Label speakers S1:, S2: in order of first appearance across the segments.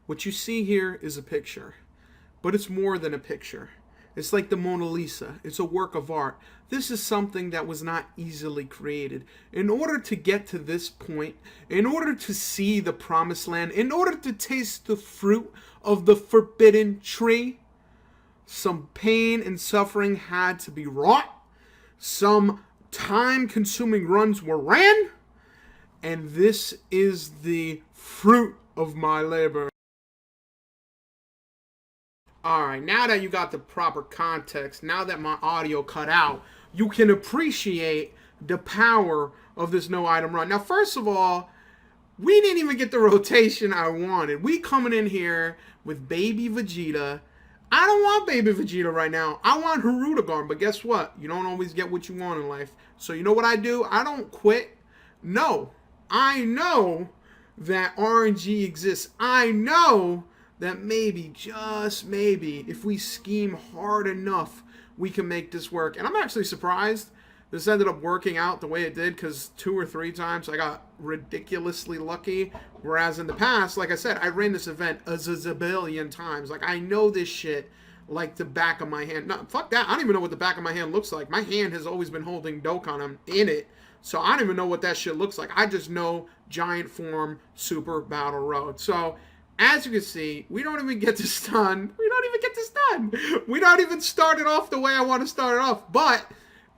S1: What you see here is a picture, but it's more than a picture. It's like the Mona Lisa. It's a work of art. This is something that was not easily created. In order to get to this point, in order to see the promised land, in order to taste the fruit of the forbidden tree, some pain and suffering had to be wrought. Some time-consuming runs were ran. And this is the fruit of my labor. Alright, now that you got the proper context, now that my audio cut out, you can appreciate the power of this no item run. Now, first of all, we didn't even get the rotation I wanted. We coming in here with Baby Vegeta. I don't want Baby Vegeta right now. I want Hirudegarn, but guess what? You don't always get what you want in life. So you know what I do? I don't quit. No. I know that RNG exists. I know that maybe, just maybe, if we scheme hard enough, we can make this work. And I'm actually surprised this ended up working out the way it did, because 2 or 3 times I got ridiculously lucky. Whereas in the past, like I said, I ran this event a zillion times. Like, I know this shit like the back of my hand. No, fuck that. I don't even know what the back of my hand looks like. My hand has always been holding Dokkan in it. So I don't even know what that shit looks like. I just know Giant Form Super Battle Road. So as you can see, we don't even get this done. We don't even get this done. We don't even start it off the way I want to start it off. But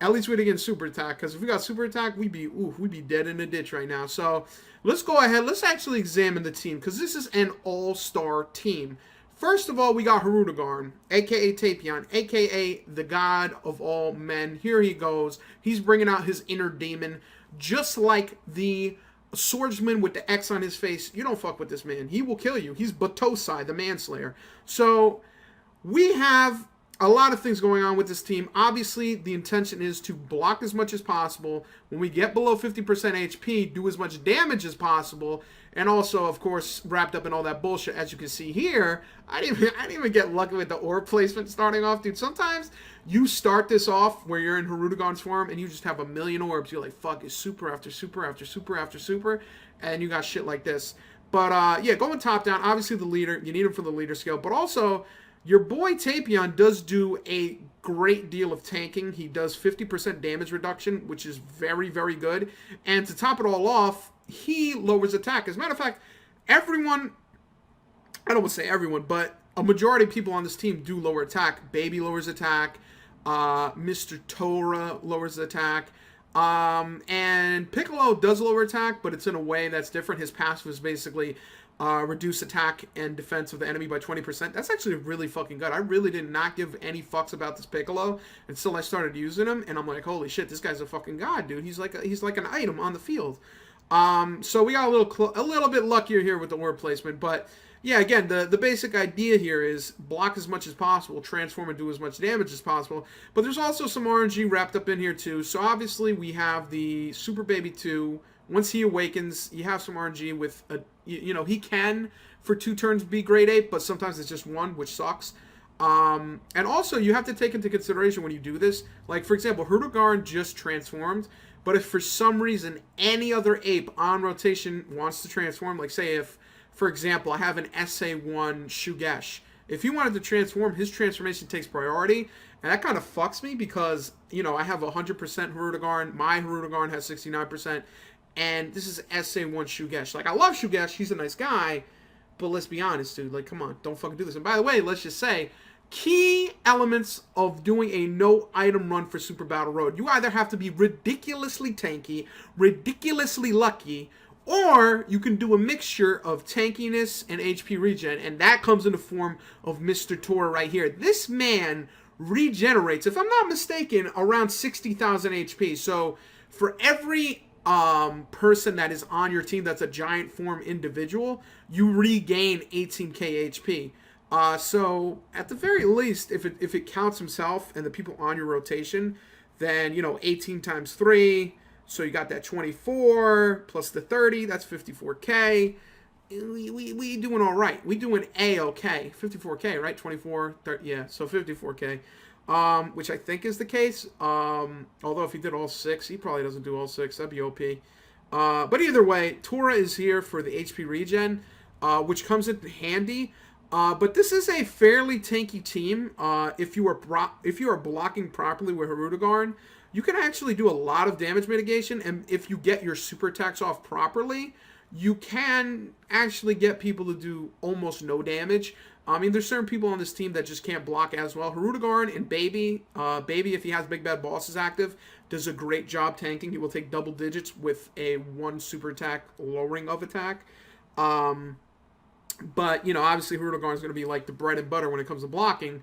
S1: at least we didn't get super attack. Because if we got super attack, we'd be dead in the ditch right now. So let's go ahead. Let's actually examine the team. Because this is an all-star team. First of all, we got Hirudegarn, a.k.a. Tapion, a.k.a. the god of all men. Here he goes. He's bringing out his inner demon. Just like the swordsman with the X on his face. You don't fuck with this man. He will kill you. He's Batosai, the manslayer. So we have a lot of things going on with this team. Obviously, the intention is to block as much as possible. When we get below 50% HP, do as much damage as possible. And also, of course, wrapped up in all that bullshit, as you can see here, I didn't even get lucky with the orb placement starting off, dude. Sometimes you start this off where you're in Hirudegarn's form and you just have a million orbs. You're like, fuck, it's super after super after super after super, and you got shit like this. But, yeah, going top down, obviously the leader, you need him for the leader skill, but also your boy Tapion does do a great deal of tanking. He does 50% damage reduction, which is very, very good. And to top it all off, he lowers attack. As a matter of fact, everyone, I don't want to say everyone, but a majority of people on this team do lower attack. Baby lowers attack. Mr. Tora lowers attack. And Piccolo does lower attack, but it's in a way that's different. His passive is basically reduce attack and defense of the enemy by 20%. That's actually really fucking good. I really did not give any fucks about this Piccolo until I started using him, and I'm like, holy shit, this guy's a fucking god, dude. He's like an item on the field. So we got a little bit luckier here with the orb placement, but yeah, again, the basic idea here is block as much as possible, transform and do as much damage as possible. But there's also some RNG wrapped up in here too. So obviously we have the Super Baby 2. Once he awakens, you have some RNG with a, you know, he can for 2 turns be grade 8, but sometimes it's just 1, which sucks. And also you have to take into consideration when you do this, like for example, Hirudegarn just transformed. But if for some reason any other ape on rotation wants to transform, like say if, for example, I have an SA1 Shugesh. If he wanted to transform, his transformation takes priority. And that kind of fucks me because, you know, I have 100% Hirudegarn. My Hirudegarn has 69%. And this is SA1 Shugesh. Like, I love Shugesh. He's a nice guy. But let's be honest, dude. Like, come on. Don't fucking do this. And by the way, let's just say, key elements of doing a no-item run for Super Battle Road. You either have to be ridiculously tanky, ridiculously lucky, or you can do a mixture of tankiness and HP regen, and that comes in the form of Mr. Tora right here. This man regenerates, if I'm not mistaken, around 60,000 HP. So for every person that is on your team that's a giant form individual, you regain 18k HP. So at the very least, if it counts himself and the people on your rotation, then, you know, 18 times 3, so you got that 24 plus the 30, that's 54k. We doing all right. We doing A-okay. 54k, right? 24, 30, yeah, so 54k. Which I think is the case. Although if he did all 6, he probably doesn't do all 6. That'd be OP. But either way, Tora is here for the HP regen. which comes in handy. But this is a fairly tanky team. If you are blocking properly with Hirudegarn, you can actually do a lot of damage mitigation, and if you get your super attacks off properly, you can actually get people to do almost no damage. I mean, there's certain people on this team that just can't block as well. Hirudegarn and Baby, if he has Big Bad Bosses active, does a great job tanking. He will take double digits with a 1 super attack lowering of attack. But, obviously Hirudegarn is going to be like the bread and butter when it comes to blocking.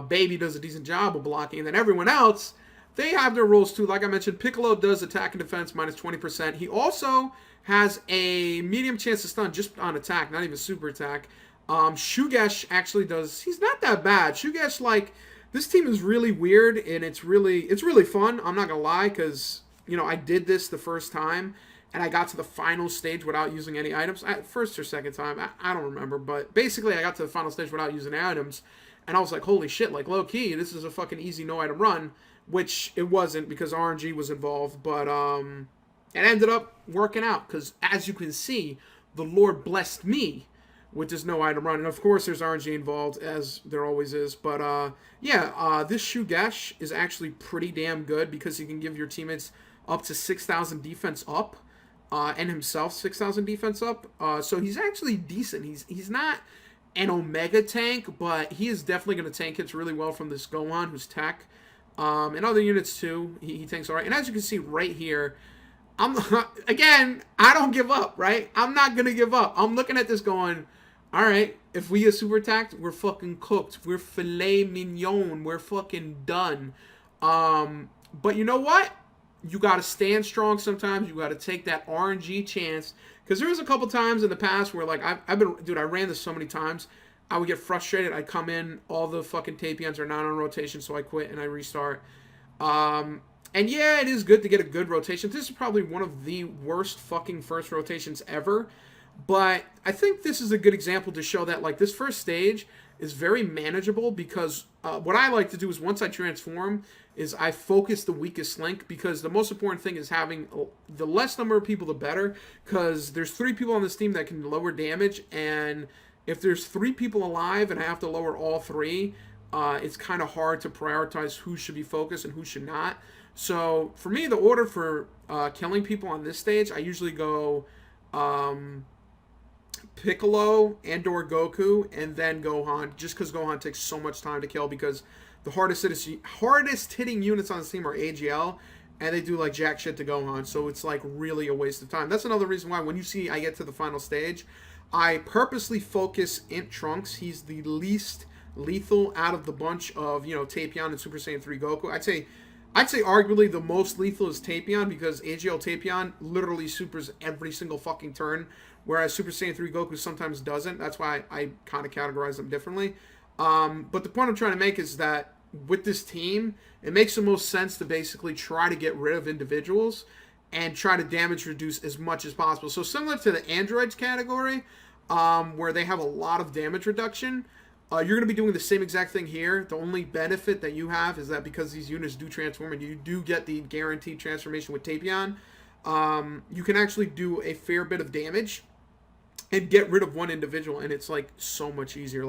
S1: Baby does a decent job of blocking. And then everyone else, they have their roles too. Like I mentioned, Piccolo does attack and defense minus 20%. He also has a medium chance to stun just on attack, not even super attack. Shugesh actually does, he's not that bad. Shugesh, this team is really weird, and it's really fun. I'm not going to lie, because, I did this the first time, and I got to the final stage without using any items. First or second time, I don't remember, but basically I got to the final stage without using items, and I was like, holy shit, low key, this is a fucking easy no item run, which it wasn't because RNG was involved, but it ended up working out, because as you can see, the Lord blessed me with this no item run, and of course there's RNG involved, as there always is, but this Shugesh is actually pretty damn good, because he can give your teammates up to 6,000 defense up, and himself 6,000 defense up, so he's actually decent. He's not an Omega tank, but he is definitely going to tank hits really well from this Gohan, who's tech, and other units too, he tanks alright, and as you can see right here, again, I don't give up, right? I'm not going to give up. I'm looking at this going, alright, if we get super attacked, we're fucking cooked. We're filet mignon. We're fucking done. But you know what? You got to stand strong sometimes. You got to take that RNG chance. Because there was a couple times in the past where, I ran this so many times. I would get frustrated. I'd come in, all the fucking Tapions are not on rotation, so I quit and I restart. And yeah, it is good to get a good rotation. This is probably one of the worst fucking first rotations ever. But I think this is a good example to show that, this first stage is very manageable, because what I like to do is once I transform is I focus the weakest link, because the most important thing is having the less number of people, the better, because there's 3 people on this team that can lower damage, and if there's 3 people alive and I have to lower all 3, it's kind of hard to prioritize who should be focused and who should not. So for me, the order for killing people on this stage, I usually go Piccolo and/or Goku, and then Gohan, just because Gohan takes so much time to kill, because the hardest hitting units on this team are AGL, and they do jack shit to Gohan, so it's really a waste of time. That's another reason why when you see I get to the final stage, I purposely focus Int Trunks. He's the least lethal out of the bunch of, Tapion and Super Saiyan 3 Goku. I'd say arguably the most lethal is Tapion, because AGL Tapion literally supers every single fucking turn, whereas Super Saiyan 3 Goku sometimes doesn't. That's why I kind of categorize them differently. But the point I'm trying to make is that with this team, it makes the most sense to basically try to get rid of individuals and try to damage reduce as much as possible. So similar to the androids category, where they have a lot of damage reduction, you're going to be doing the same exact thing here. The only benefit that you have is that because these units do transform and you do get the guaranteed transformation with Tapion, you can actually do a fair bit of damage and get rid of one individual, and it's so much easier.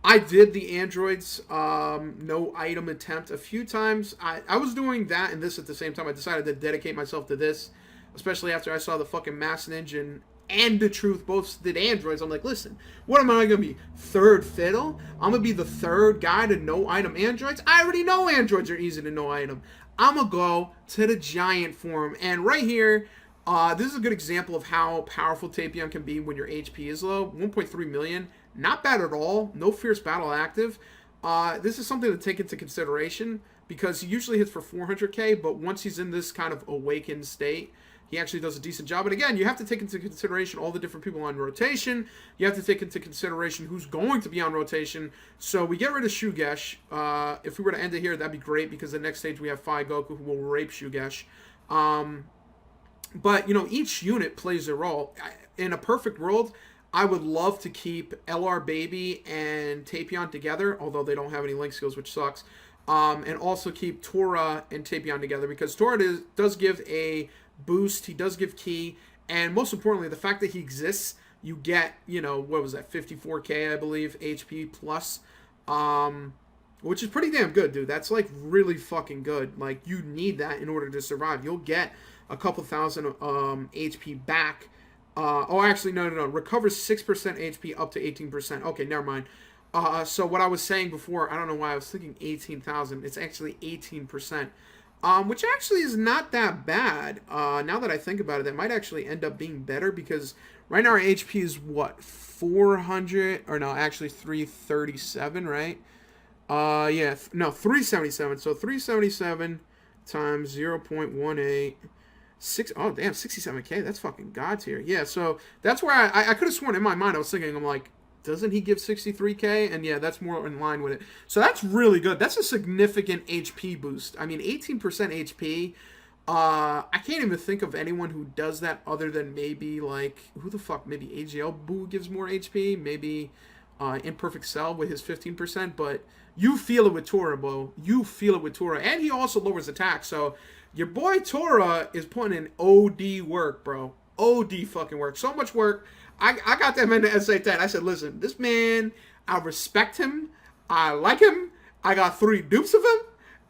S1: I did the androids no item attempt a few times. I was doing that and this at the same time. I decided to dedicate myself to this, especially after I saw the fucking Mass Ninja and the Truth both did androids. I'm like, listen, what am I going to be? Third fiddle? I'm going to be the third guy to no item androids? I already know androids are easy to no item. I'm going to go to the giant form. And right here, this is a good example of how powerful Tapion can be when your HP is low. 1.3 million. Not bad at all. No Fierce Battle active. This is something to take into consideration, because he usually hits for 400k, but once he's in this kind of awakened state, he actually does a decent job. And again, you have to take into consideration all the different people on rotation. You have to take into consideration who's going to be on rotation. So we get rid of Shugesh. If we were to end it here, that'd be great, because the next stage we have Phi Goku, who will rape Shugesh. But, each unit plays a role. In a perfect world, I would love to keep LR Baby and Tapion together, although they don't have any link skills, which sucks. And also keep Tora and Tapion together, because Tora does give a boost, he does give ki, and most importantly, the fact that he exists, you get, you know, what was that, 54k, I believe, HP plus, which is pretty damn good, dude. That's like really fucking good. Like, you need that in order to survive. You'll get a couple thousand HP back. Oh, actually, no. Recovers 6% HP up to 18%. Okay, never mind. So what I was saying before, I don't know why I was thinking 18,000. It's actually 18%. Which actually is not that bad. Now that I think about it, that might actually end up being better because right now our HP is what, 400, or no, actually 337, right? Yeah, no, 377. So 377 times 0.18. Oh damn, 67k. That's fucking god tier. Yeah, so that's where I could have sworn in my mind I was thinking, I'm like, doesn't he give 63k? And yeah, that's more in line with it. So that's really good. That's a significant HP boost. I mean, 18% HP. I can't even think of anyone who does that other than maybe like, who the fuck? Maybe AGL Boo gives more HP. Maybe Imperfect Cell with his 15%. But you feel it with Tora, bro. You feel it with Tora. And he also lowers attack. So your boy Tora is putting in OD work, bro. OD fucking work. So much work. I got them into SA10. I said, listen, this man, I respect him. I like him. I got 3 dupes of him.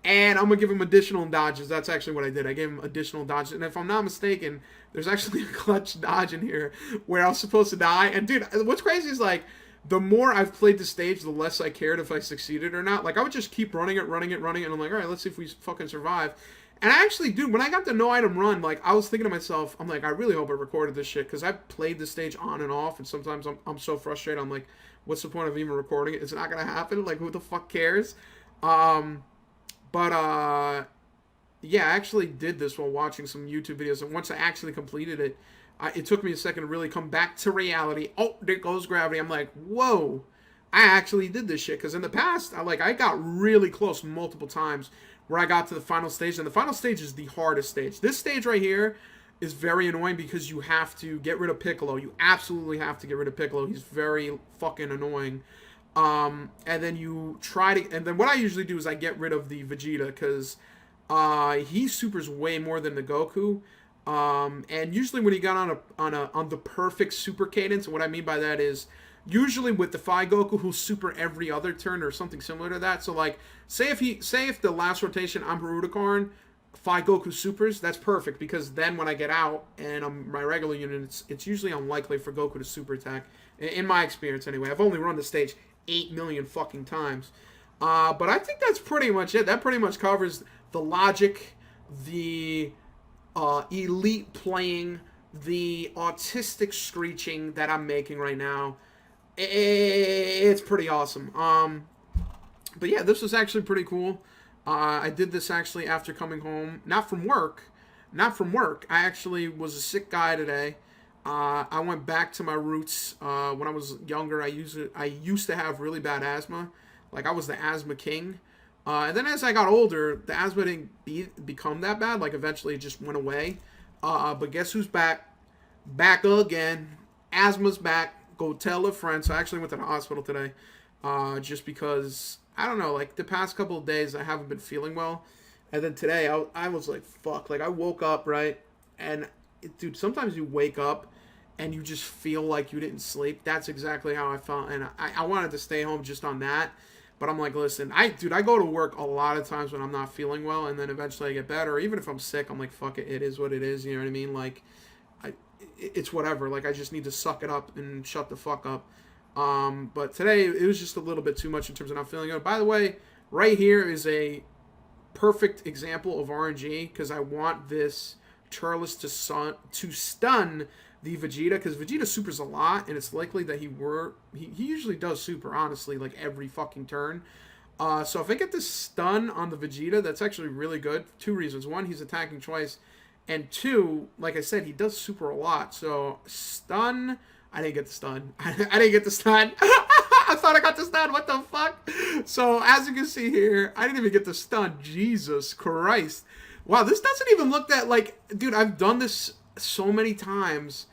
S1: And I'm going to give him additional dodges. That's actually what I did. I gave him additional dodges. And if I'm not mistaken, there's actually a clutch dodge in here where I was supposed to die. And dude, what's crazy is like, the more I've played the stage, the less I cared if I succeeded or not. Like, I would just keep running it. And I'm like, all right, let's see if we fucking survive. And I actually, dude, when I got the no item run, like, I was thinking to myself, I'm like, I really hope I recorded this shit, because I've played the stage on and off, and sometimes I'm so frustrated, I'm like, what's the point of even recording it? It's not gonna happen, like, who the fuck cares? Yeah, I actually did this while watching some YouTube videos, and once I actually completed it, it took me a second to really come back to reality. Oh, there goes gravity. I'm like, whoa, I actually did this shit, because in the past, I got really close multiple times, where I got to the final stage, and the final stage is the hardest stage. This stage right here is very annoying because you have to get rid of Piccolo. You absolutely have to get rid of Piccolo. He's very fucking annoying. And then you try to, and then what I usually do is I get rid of the Vegeta because he supers way more than the Goku. And usually when he got on the perfect super cadence, and what I mean by that is, usually with the Phi Goku, who'll super every other turn or something similar to that. So like, say if the last rotation I'm Hirudekarn, Phi Goku supers, that's perfect, because then when I get out and I'm my regular unit, it's usually unlikely for Goku to super attack. In my experience, anyway. I've only run the stage 8 million fucking times. But I think that's pretty much it. That pretty much covers the logic, the elite playing, the autistic screeching that I'm making right now. It's pretty awesome. But yeah, this was actually pretty cool. I did this actually after coming home, not from work. I actually was a sick guy today. I went back to my roots. When I was younger, I used to have really bad asthma. Like, I was the asthma king. And then as I got older, the asthma didn't become that bad. Like, eventually it just went away. But guess who's back? Back again. Asthma's back. Go tell a friend. So I actually went to the hospital today. Just because, I don't know, like, the past couple of days I haven't been feeling well. And then today I was like, fuck. Like, I woke up, right? And, dude, sometimes you wake up and you just feel like you didn't sleep. That's exactly how I felt. And I wanted to stay home just on that. But I'm like, listen, I go to work a lot of times when I'm not feeling well, and then eventually I get better. Even if I'm sick, I'm like, fuck it, it is what it is. You know what I mean? Like, it's whatever. Like, I just need to suck it up and shut the fuck up. But today, it was just a little bit too much in terms of not feeling good. By the way, right here is a perfect example of RNG, because I want this Turles to stun the Vegeta, because Vegeta supers a lot, and it's likely that he usually does super, honestly, like every fucking turn. So if I get this stun on the Vegeta, that's actually really good. 2 reasons. 1, he's attacking twice, and 2, like I said, he does super a lot. So stun, I didn't get the stun. I didn't get the stun. I thought I got the stun. What the fuck? So as you can see here, I didn't even get the stun. Jesus Christ. Wow, this doesn't even look that, like, dude, I've done this so many times.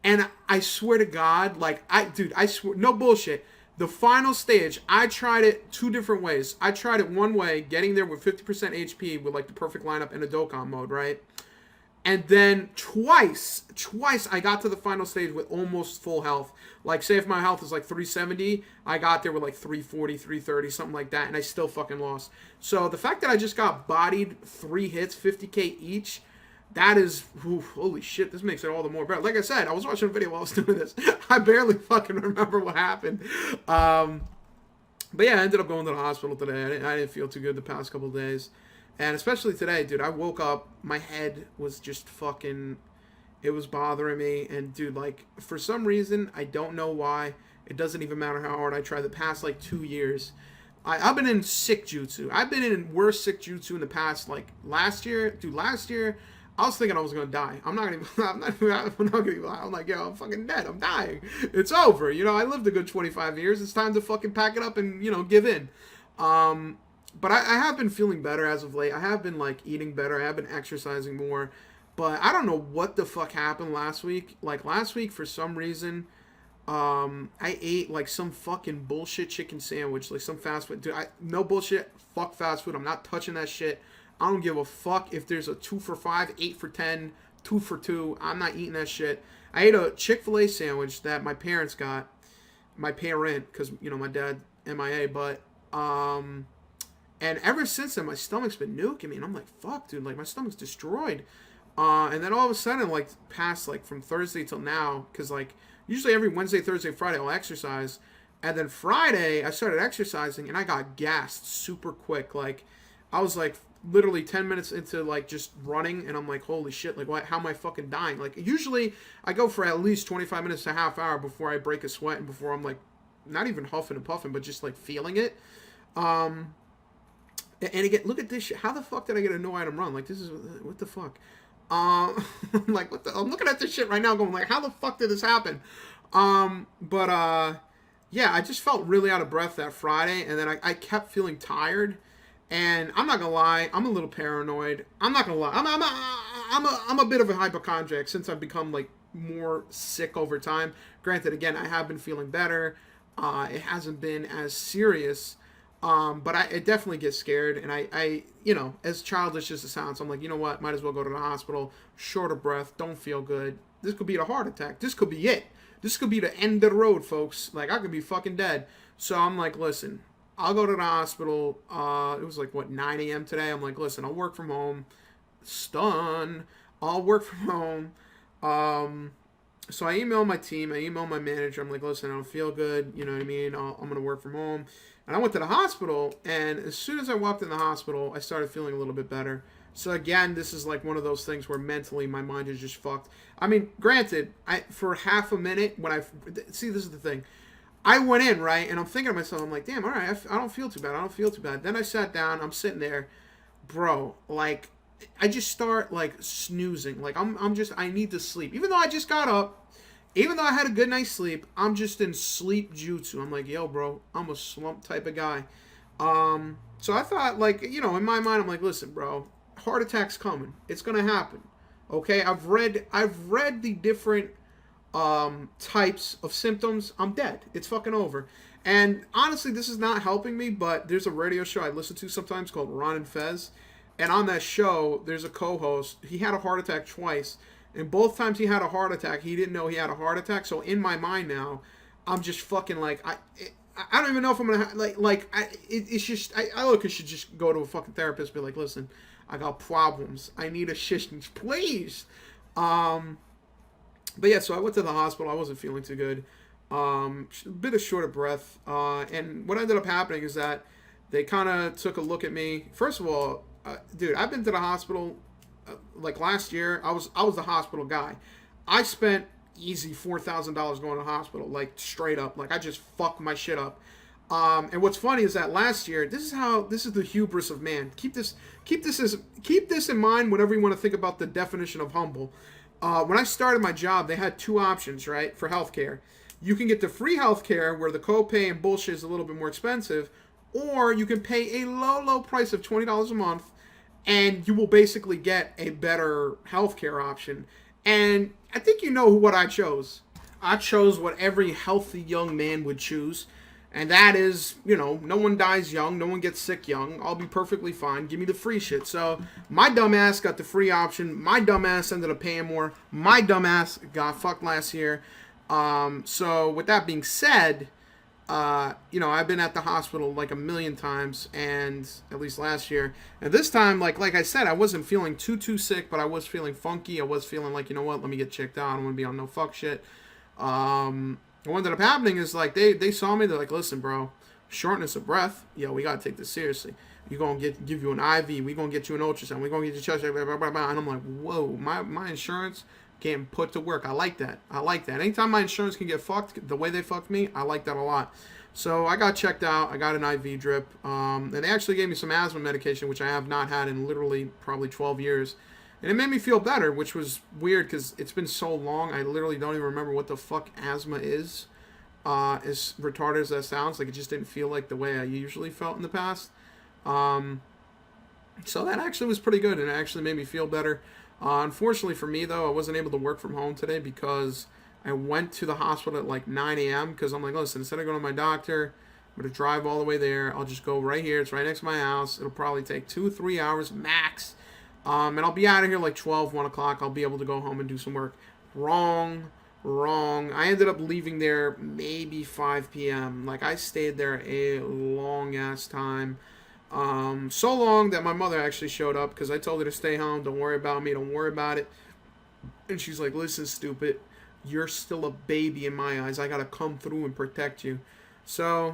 S1: And I swear to God, like, I swear, no bullshit. The final stage, I tried it 2 different ways. I tried it one way, getting there with 50% HP with, like, the perfect lineup in a Dokkan mode, right? And then twice I got to the final stage with almost full health. Like, say if my health is like 370, I got there with like 340, 330, something like that, and I still fucking lost. So the fact that I just got bodied 3 hits, 50k each, that is, holy shit, this makes it all the more better. Like I said, I was watching a video while I was doing this. I barely fucking remember what happened. But yeah, I ended up going to the hospital today. I didn't feel too good the past couple of days. And especially today, dude, I woke up, my head was just fucking, it was bothering me. And dude, like, for some reason, I don't know why, it doesn't even matter how hard I try, the past like 2 years, I've been in sick jutsu. I've been in worse sick jutsu in the past, like last year. Dude, last year, I was thinking I was gonna die. I'm not gonna lie. I'm like, yo, I'm fucking dead. I'm dying. It's over. You know, I lived a good 25 years. It's time to fucking pack it up and, you know, give in. But I have been feeling better as of late. I have been, like, eating better. I have been exercising more. But I don't know what the fuck happened last week. Like, last week, for some reason, I ate, like, some fucking bullshit chicken sandwich. Like, some fast food. Dude, no bullshit. Fuck fast food. I'm not touching that shit. I don't give a fuck if there's a 2 for $5, 8 for 10, 2 for 2. I'm not eating that shit. I ate a Chick-fil-A sandwich that my parents got. My parent, because, you know, my dad, MIA. But, and ever since then, my stomach's been nuking me. And I'm like, fuck, dude. Like, my stomach's destroyed. And then all of a sudden, like, past, like, from Thursday till now, because, like, usually every Wednesday, Thursday, Friday, I'll exercise. And then Friday, I started exercising, and I got gassed super quick. Like, I was, like, literally 10 minutes into, like, just running, and I'm like, holy shit, like, what? How am I fucking dying? Like, usually, I go for at least 25 minutes to a half hour before I break a sweat, and before I'm, like, not even huffing and puffing, but just, like, feeling it. And again, look at this shit. How the fuck did I get a no item run? Like, this is, what the fuck? Like, what the, I'm looking at this shit right now going, like, how the fuck did this happen? Yeah, I just felt really out of breath that Friday, and then I kept feeling tired, and I'm not gonna lie, I'm a little paranoid. I'm not gonna lie, I'm a bit of a hypochondriac since I've become, like, more sick over time. Granted, again, I have been feeling better. It hasn't been as serious. But I definitely get scared, and I, you know, as childish as it sounds, I'm like, you know what, might as well go to the hospital, short of breath, don't feel good. This could be a heart attack. This could be it. This could be the end of the road, folks. Like, I could be fucking dead. So I'm like, listen, I'll go to the hospital. It was like, what, 9 a.m. today? I'm like, listen, I'll work from home. Stun. I'll work from home. So I emailed my team. I emailed my manager. I'm like, listen, I don't feel good. You know what I mean? I'm going to work from home. And I went to the hospital, and as soon as I walked in the hospital, I started feeling a little bit better. So again, this is like one of those things where mentally my mind is just fucked. I mean, granted, for half a minute when see, this is the thing. I went in, right, and I'm thinking to myself, I'm like, damn, all right, I don't feel too bad. I don't feel too bad. Then I sat down. I'm sitting there, bro. Like, I just start like snoozing. Like I need to sleep, even though I just got up. Even though I had a good night's sleep, I'm just in sleep jutsu. I'm like, yo, bro, I'm a slump type of guy. So I thought, like, you know, in my mind, I'm like, listen, bro, heart attack's coming. It's gonna happen. Okay, I've read the different types of symptoms. I'm dead. It's fucking over. And honestly, this is not helping me. But there's a radio show I listen to sometimes called Ron and Fez, and on that show, there's a co-host. He had a heart attack twice. And both times he had a heart attack, he didn't know he had a heart attack. So in my mind now, I'm just fucking like, I don't even know if I'm gonna it's just I look, I should just go to a fucking therapist, and be like, listen, I got problems. I need assistance, please. But yeah, so I went to the hospital. I wasn't feeling too good. A bit of short of breath. And what ended up happening is that they kind of took a look at me. First of all, dude, I've been to the hospital. Like last year, I was the hospital guy. I spent easy $4,000 going to the hospital, like straight up. Like I just fucked my shit up. And what's funny is that last year, this is the hubris of man. Keep this in mind whenever you want to think about the definition of humble. When I started my job, they had 2 options, right, for healthcare. You can get the free healthcare where the copay and bullshit is a little bit more expensive, or you can pay a low price of $20 a month. And you will basically get a better healthcare option. And I think you know what I chose. I chose what every healthy young man would choose. And that is, no one dies young, no one gets sick young. I'll be perfectly fine. Give me the free shit. So my dumbass got the free option. My dumbass ended up paying more. My dumbass got fucked last year. So with that being said, I've been at the hospital like a million times, and at least last year. And this time, like I said, I wasn't feeling too sick, but I was feeling funky. I was feeling like, you know what, let me get checked out. I don't want to be on no fuck shit. What ended up happening is like they saw me. They're like, listen, bro, shortness of breath. Yo, we gotta take this seriously. We're gonna give you an IV. We're gonna get you an ultrasound. We're gonna get you chest. Blah, blah, blah, blah. And I'm like, whoa, my insurance getting put to work. I like that. Anytime my insurance can get fucked the way they fucked me, I like that a lot. So I got checked out. I got an IV drip. And they actually gave me some asthma medication, which I have not had in literally probably 12 years. And it made me feel better, which was weird because it's been so long. I literally don't even remember what the fuck asthma is. As retarded as that sounds, like it just didn't feel like the way I usually felt in the past. So that actually was pretty good, and it actually made me feel better. Unfortunately for me, though, I wasn't able to work from home today because I went to the hospital at like 9 a.m. because I'm like, listen, instead of going to my doctor, I'm going to drive all the way there. I'll just go right here. It's right next to my house. It'll probably take 2 or 3 hours max. And I'll be out of here like 12, 1 o'clock. I'll be able to go home and do some work. Wrong. I ended up leaving there maybe 5 p.m. Like, I stayed there a long-ass time. So long that my mother actually showed up because I told her to stay home. Don't worry about me. Don't worry about it. And she's like, listen, stupid. You're still a baby in my eyes. I got to come through and protect you. So,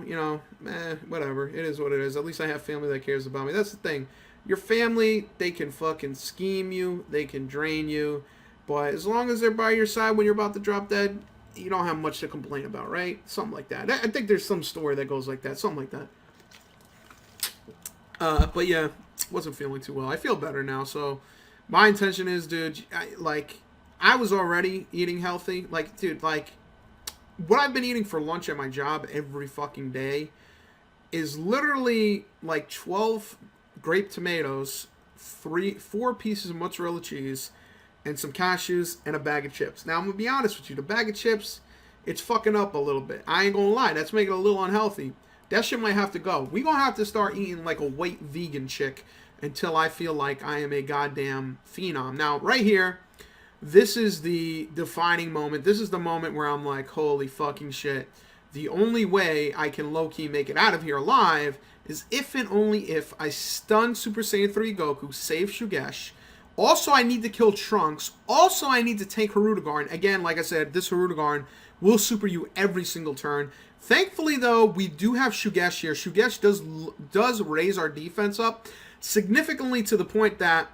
S1: whatever. It is what it is. At least I have family that cares about me. That's the thing. Your family, they can fucking scheme you. They can drain you. But as long as they're by your side when you're about to drop dead, you don't have much to complain about, right? Something like that. I think there's some story that goes like that. Something like that. But yeah, wasn't feeling too well. I feel better now. So my intention is, dude, I was already eating healthy. Like, dude, like, what I've been eating for lunch at my job every fucking day is literally like 12 grape tomatoes, 4 pieces of mozzarella cheese, and some cashews, and a bag of chips. Now, I'm going to be honest with you. The bag of chips, it's fucking up a little bit. I ain't going to lie. That's making it a little unhealthy. That shit might have to go. We going to have to start eating like a white vegan chick until I feel like I am a goddamn phenom. Now, right here, this is the defining moment. This is the moment where I'm like, holy fucking shit. The only way I can low-key make it out of here alive is if and only if I stun Super Saiyan 3 Goku, save Shugesh. Also, I need to kill Trunks. Also, I need to take Hirudegarn. Again, like I said, this Hirudegarn will super you every single turn. Thankfully, though, we do have Shugesh here. Shugesh does raise our defense up significantly to the point that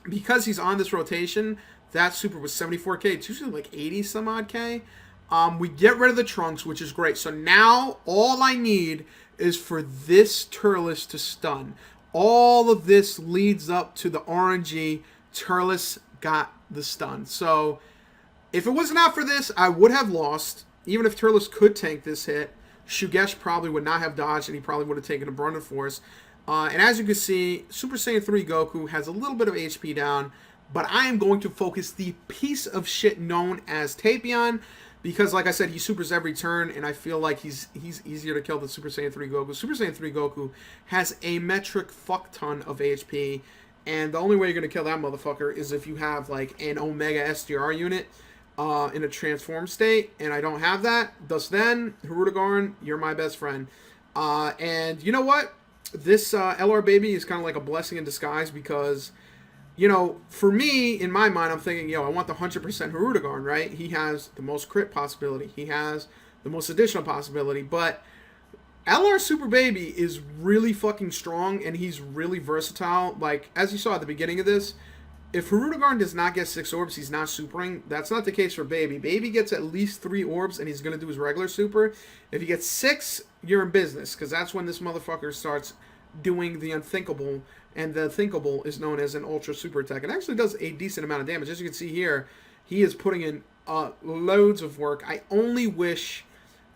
S1: because he's on this rotation, that super was 74k. It's usually like 80 some odd k. We get rid of the Trunks, which is great. So now all I need is for this Turles to stun. All of this leads up to the RNG. Turles got the stun. So if it was not for this, I would have lost. Even if Turles could tank this hit, Shugesh probably would not have dodged, and he probably would have taken a Abundant Force. And as you can see, Super Saiyan 3 Goku has a little bit of HP down, but I am going to focus the piece of shit known as Tapion, because, like I said, he supers every turn, and I feel like he's easier to kill than Super Saiyan 3 Goku. Super Saiyan 3 Goku has a metric fuck ton of HP, and the only way you're going to kill that motherfucker is if you have, like, an Omega SDR unit in a transform state, and I don't have that. Thus then, Hirudegarn, you're my best friend. And you know what? This LR Baby is kind of like a blessing in disguise because... for me, in my mind, I'm thinking, I want the 100% Hirudegarn, right? He has the most crit possibility. He has the most additional possibility. But LR Super Baby is really fucking strong, and he's really versatile. Like, as you saw at the beginning of this, if Hirudegarn does not get 6 orbs, he's not supering. That's not the case for Baby. Baby gets at least 3 orbs, and he's going to do his regular super. If he gets 6, you're in business, because that's when this motherfucker starts doing the unthinkable. And the thinkable is known as an ultra super attack. It actually does a decent amount of damage. As you can see here, he is putting in loads of work. I only wish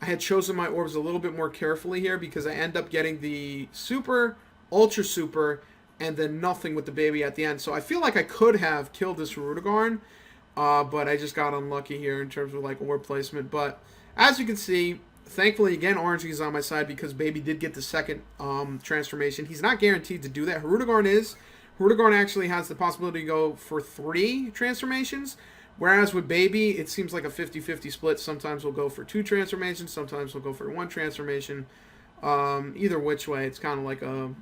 S1: I had chosen my orbs a little bit more carefully here because I end up getting the super, ultra super, and then nothing with the baby at the end. So I feel like I could have killed this Hirudegarn, but I just got unlucky here in terms of like orb placement. But as you can see, Thankfully, again, RNG is on my side because Baby did get the second transformation. He's not guaranteed to do that. Hirudegarn is. Hirudegarn actually has the possibility to go for 3 transformations, whereas with Baby, it seems like a 50-50 split. Sometimes we'll go for 2 transformations, sometimes we'll go for 1 transformation. Either which way, it's kind of like a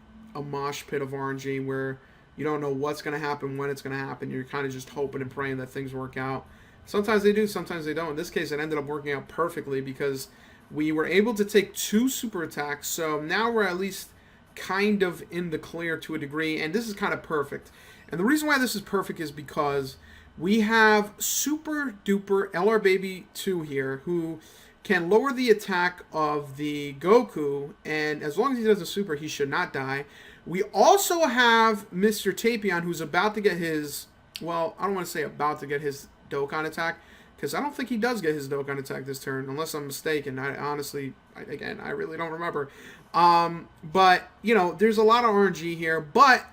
S1: mosh pit of RNG where you don't know what's going to happen, when it's going to happen. You're kind of just hoping and praying that things work out. Sometimes they do, sometimes they don't. In this case, it ended up working out perfectly because we were able to take 2 super attacks. So now we're at least kind of in the clear to a degree, and this is kind of perfect. And the reason why this is perfect is because we have Super Duper LR Baby 2 here, who can lower the attack of the Goku, and as long as he does a super, he should not die. We also have Mr. Tapion, who's about to get his, well, I don't want to say about to get his Dokkan attack, because I don't think he does get his Dokkan attack this turn, unless I'm mistaken. I honestly, again, I really don't remember. But, you know, there's a lot of RNG here, but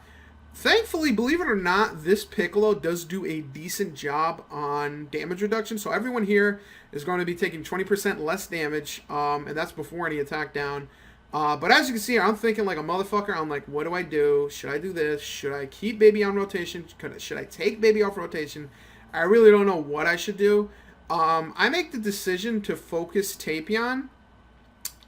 S1: thankfully, believe it or not, this Piccolo does do a decent job on damage reduction. So everyone here is going to be taking 20% less damage, and that's before any attack down. But as you can see, I'm thinking like a motherfucker. I'm like, what do I do? Should I do this? Should I keep Baby on rotation? Should I take Baby off rotation? I really don't know what I should do. I make the decision to focus Tapion,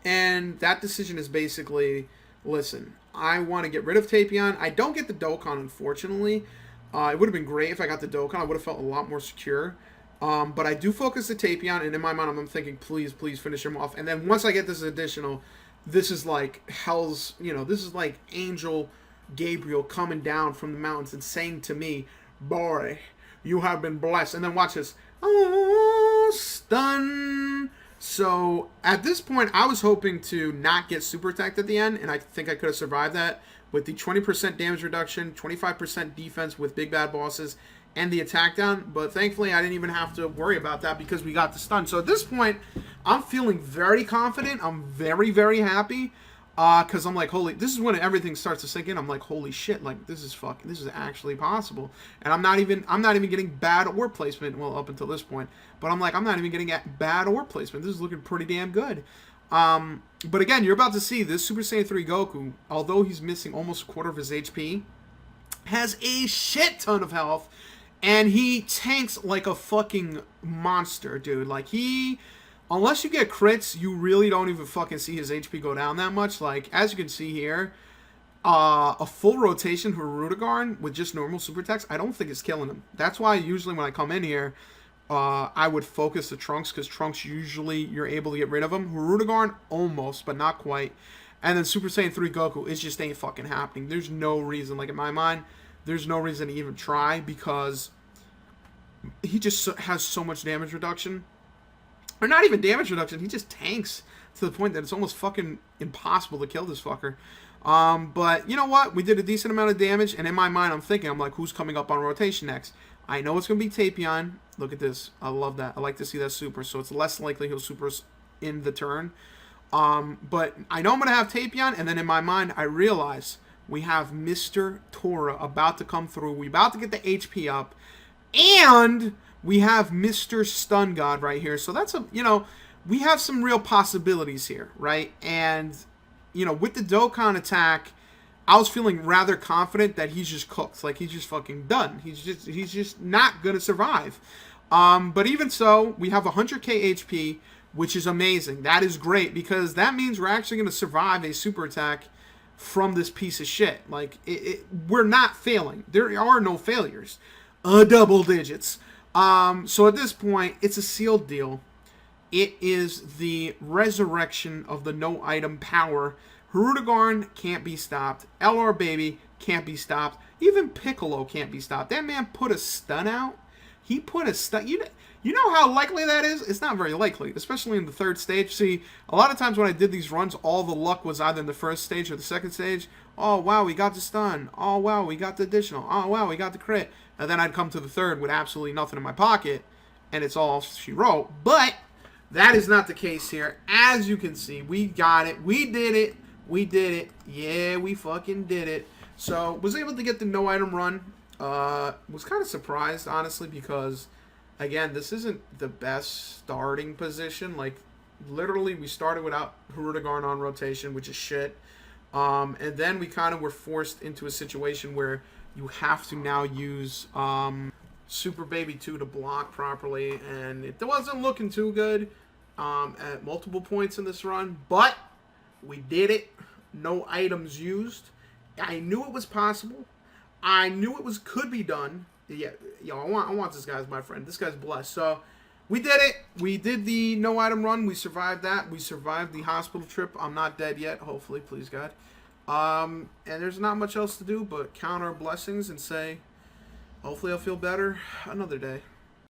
S1: and that decision is basically, listen, I want to get rid of Tapion. I don't get the Dokkan, unfortunately. It would have been great if I got the Dokkan. I would have felt a lot more secure. But I do focus the Tapion, and in my mind, I'm thinking, please, please finish him off. And then once I get this additional, this is like hell's, you know, this is like Angel Gabriel coming down from the mountains and saying to me, boy, you have been blessed. And then watch this. Oh, stun. So at this point, I was hoping to not get super attacked at the end, and I think I could have survived that with the 20% damage reduction, 25% defense with big bad bosses, and the attack down. But thankfully, I didn't even have to worry about that because we got the stun. So at this point, I'm feeling very confident. I'm very, very happy. Because I'm like, holy, this is when everything starts to sink in. I'm like, holy shit, like, this is actually possible. And I'm not even getting bad ore placement, well, up until this point. But I'm like, I'm not even getting bad ore placement. This is looking pretty damn good. But again, you're about to see this Super Saiyan 3 Goku, although he's missing almost a quarter of his HP, has a shit ton of health, and he tanks like a fucking monster, dude. Like, unless you get crits, you really don't even fucking see his HP go down that much. Like, as you can see here, a full rotation for Hirudegarn with just normal super attacks, I don't think it's killing him. That's why usually when I come in here, I would focus the Trunks, because Trunks usually you're able to get rid of him. Hirudegarn, almost, but not quite. And then Super Saiyan 3 Goku, it just ain't fucking happening. There's no reason, like in my mind, there's no reason to even try, because he just has so much damage reduction. Or not even damage reduction, he just tanks to the point that it's almost fucking impossible to kill this fucker. But you know what? We did a decent amount of damage, and in my mind, I'm like, who's coming up on rotation next? I know it's going to be Tapion. Look at this. I love that. I like to see that super, so it's less likely he'll super in the turn. But I know I'm going to have Tapion, and then in my mind, I realize we have Mr. Tora about to come through. We're about to get the HP up, and we have Mr. Stun God right here. So that's we have some real possibilities here, right? And, with the Dokkan attack, I was feeling rather confident that he's just cooked. Like, he's just fucking done. He's just not going to survive. But even so, we have 100k HP, which is amazing. That is great, because that means we're actually going to survive a super attack from this piece of shit. Like, we're not failing. There are no failures. Double digits. So at this point, it's a sealed deal. It is the resurrection of the no item power. Hirudegarn can't be stopped. LR Baby can't be stopped. Even Piccolo can't be stopped. That man put a stun out. He put a stun. You know how likely that is? It's not very likely, especially in the third stage. See, a lot of times when I did these runs, all the luck was either in the first stage or the second stage. Oh, wow, we got the stun. Oh, wow, we got the additional. Oh, wow, we got the crit. And then I'd come to the third with absolutely nothing in my pocket, and it's all she wrote. But that is not the case here. As you can see, we got it. We did it. We did it. Yeah, we fucking did it. So, was able to get the no item run. Was kind of surprised, honestly, because, again, this isn't the best starting position. Like, literally we started without Hrudigarn on rotation, which is shit. And then we kind of were forced into a situation where you have to now use Super Baby 2 to block properly, and it wasn't looking too good at multiple points in this run, but we did it. No items used. I knew it was possible. I knew it could be done. Yeah, I want this guy as my friend. This guy's blessed. So we did it. We did the no item run. We survived that. We survived the hospital trip. I'm not dead yet. Hopefully, please God. And there's not much else to do but count our blessings and say, hopefully I'll feel better another day.